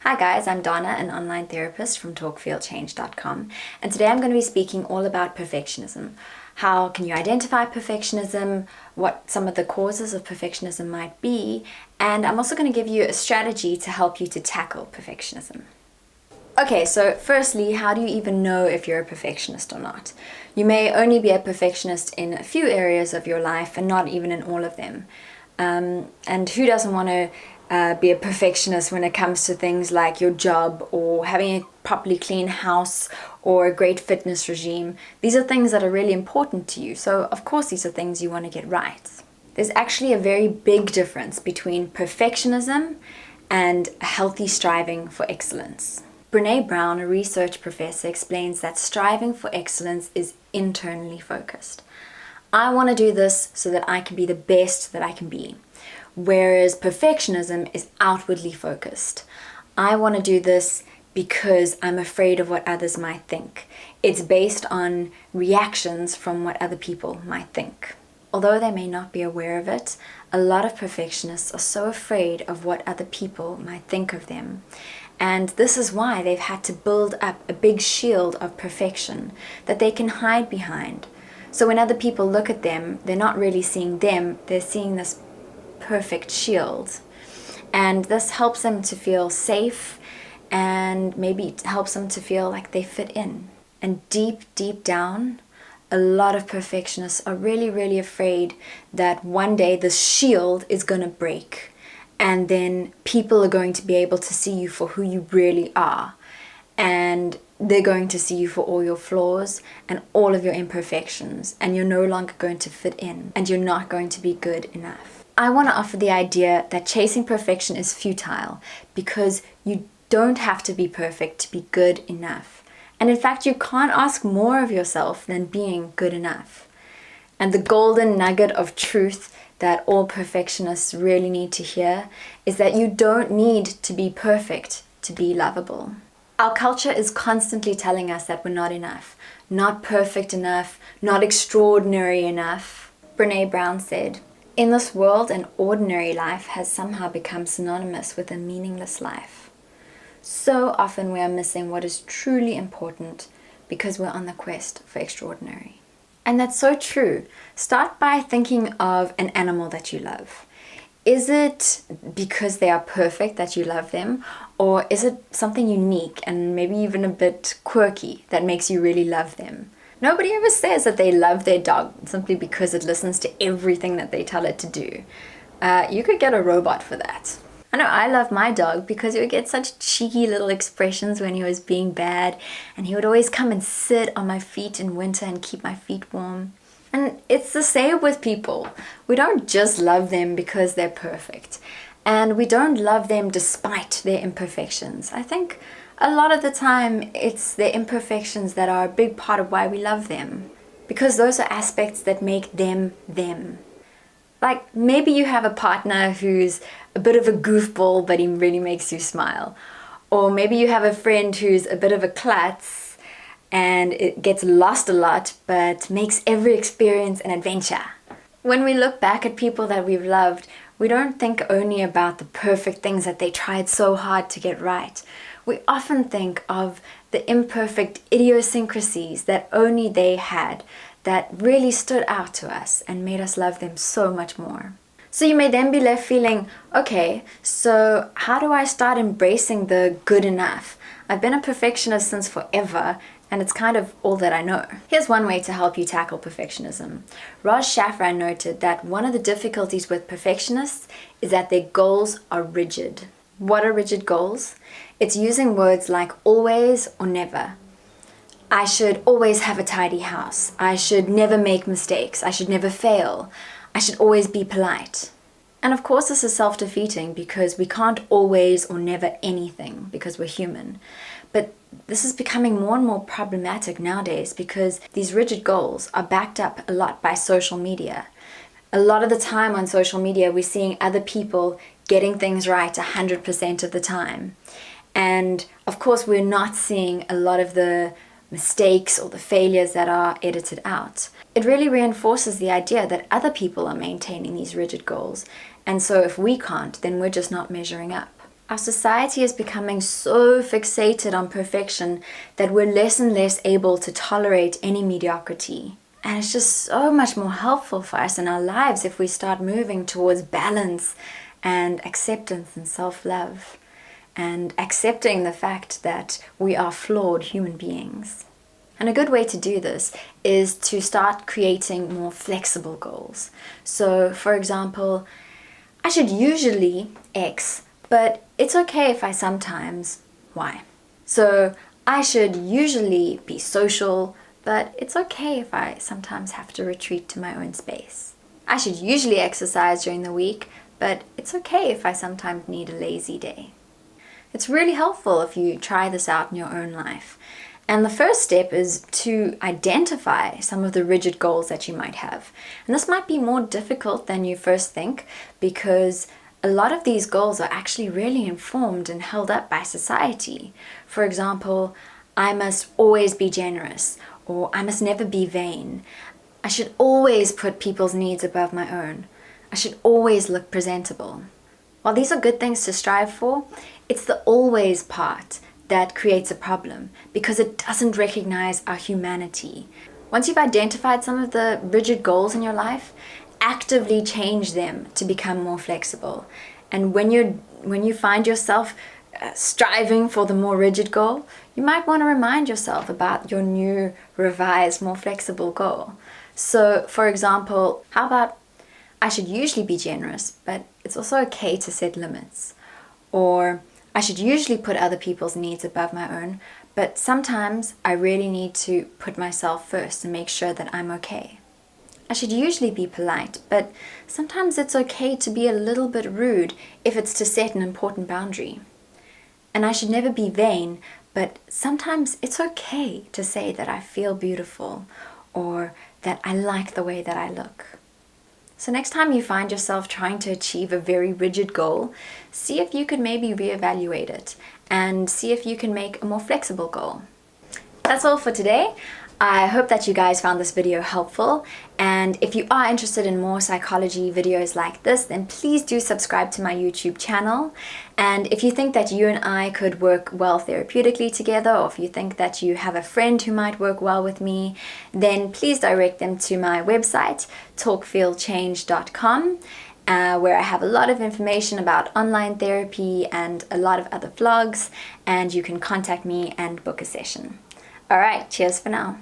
Hi guys, I'm Donna, an online therapist from talkfeelchange.com, and today I'm going to be speaking all about perfectionism. How can you identify perfectionism, what some of the causes of perfectionism might be, and I'm also going to give you a strategy to help you to tackle perfectionism. Okay, so firstly, how do you even know if you're a perfectionist or not? You may only be a perfectionist in a few areas of your life and not even in all of them. And who doesn't want to be a perfectionist when it comes to things like your job or having a properly clean house or a great fitness regime? These are things that are really important to you. So of course these are things you want to get right. There's actually a very big difference between perfectionism and a healthy striving for excellence. Brene Brown, a research professor, explains that striving for excellence is internally focused. I want to do this so that I can be the best that I can be. Whereas perfectionism is outwardly focused. I want to do this because I'm afraid of what others might think. It's based on reactions from what other people might think. Although they may not be aware of it, a lot of perfectionists are so afraid of what other people might think of them. And this is why they've had to build up a big shield of perfection that they can hide behind. So when other people look at them, they're not really seeing them, they're seeing this perfect shield. And this helps them to feel safe and maybe it helps them to feel like they fit in. And deep down, a lot of perfectionists are really afraid that one day this shield is going to break and then people are going to be able to see you for who you really are. And they're going to see you for all your flaws and all of your imperfections, and you're no longer going to fit in and you're not going to be good enough. I want to offer the idea that chasing perfection is futile because you don't have to be perfect to be good enough. And in fact, you can't ask more of yourself than being good enough. And the golden nugget of truth that all perfectionists really need to hear is that you don't need to be perfect to be lovable. Our culture is constantly telling us that we're not enough, not perfect enough, not extraordinary enough. Brene Brown said, "In this world, an ordinary life has somehow become synonymous with a meaningless life. So often we are missing what is truly important because we're on the quest for extraordinary." And that's so true. Start by thinking of an animal that you love. Is it because they are perfect that you love them? Or is it something unique and maybe even a bit quirky that makes you really love them? Nobody ever says that they love their dog simply because it listens to everything that they tell it to do. You could get a robot for that. I know I love my dog because he would get such cheeky little expressions when he was being bad, and he would always come and sit on my feet in winter and keep my feet warm. And it's the same with people. We don't just love them because they're perfect. And we don't love them despite their imperfections. I think a lot of the time it's their imperfections that are a big part of why we love them. Because those are aspects that make them them. Like maybe you have a partner who's a bit of a goofball but he really makes you smile. Or maybe you have a friend who's a bit of a klutz and it gets lost a lot, but makes every experience an adventure. When we look back at people that we've loved, we don't think only about the perfect things that they tried so hard to get right. We often think of the imperfect idiosyncrasies that only they had that really stood out to us and made us love them so much more. So you may then be left feeling, okay, so how do I start embracing the good enough? I've been a perfectionist since forever, and it's kind of all that I know. Here's one way to help you tackle perfectionism. Raj Shafran noted that one of the difficulties with perfectionists is that their goals are rigid. What are rigid goals? It's using words like always or never. I should always have a tidy house. I should never make mistakes. I should never fail. I should always be polite. And of course this is self-defeating because we can't always or never anything because we're human. But this is becoming more and more problematic nowadays because these rigid goals are backed up a lot by social media. A lot of the time on social media we're seeing other people getting things right 100% of the time. And of course we're not seeing a lot of the mistakes or the failures that are edited out. It really reinforces the idea that other people are maintaining these rigid goals. And so if we can't, then we're just not measuring up. Our society is becoming so fixated on perfection that we're less and less able to tolerate any mediocrity. And it's just so much more helpful for us in our lives if we start moving towards balance and acceptance and self-love, and accepting the fact that we are flawed human beings. And a good way to do this is to start creating more flexible goals. So, for example, I should usually X, but it's okay if I sometimes Y. So I should usually be social, but it's okay if I sometimes have to retreat to my own space. I should usually exercise during the week, but it's okay if I sometimes need a lazy day. It's really helpful if you try this out in your own life. And the first step is to identify some of the rigid goals that you might have. And this might be more difficult than you first think, because a lot of these goals are actually really informed and held up by society. For example, I must always be generous, or I must never be vain. I should always put people's needs above my own. I should always look presentable. While these are good things to strive for, it's the always part that creates a problem, because it doesn't recognize our humanity. Once you've identified some of the rigid goals in your life, actively change them to become more flexible. And when you find yourself striving for the more rigid goal, you might want to remind yourself about your new, revised, more flexible goal. So, for example, how about I should usually be generous, but it's also okay to set limits. Or I should usually put other people's needs above my own, but sometimes I really need to put myself first and make sure that I'm okay. I should usually be polite, but sometimes it's okay to be a little bit rude if it's to set an important boundary. And I should never be vain, but sometimes it's okay to say that I feel beautiful or that I like the way that I look. So next time you find yourself trying to achieve a very rigid goal, see if you could maybe reevaluate it and see if you can make a more flexible goal. That's all for today. I hope that you guys found this video helpful, and if you are interested in more psychology videos like this, then please do subscribe to my YouTube channel. And if you think that you and I could work well therapeutically together, or if you think that you have a friend who might work well with me, then please direct them to my website, talkfeelchange.com, where I have a lot of information about online therapy and a lot of other vlogs, and you can contact me and book a session. Alright, cheers for now.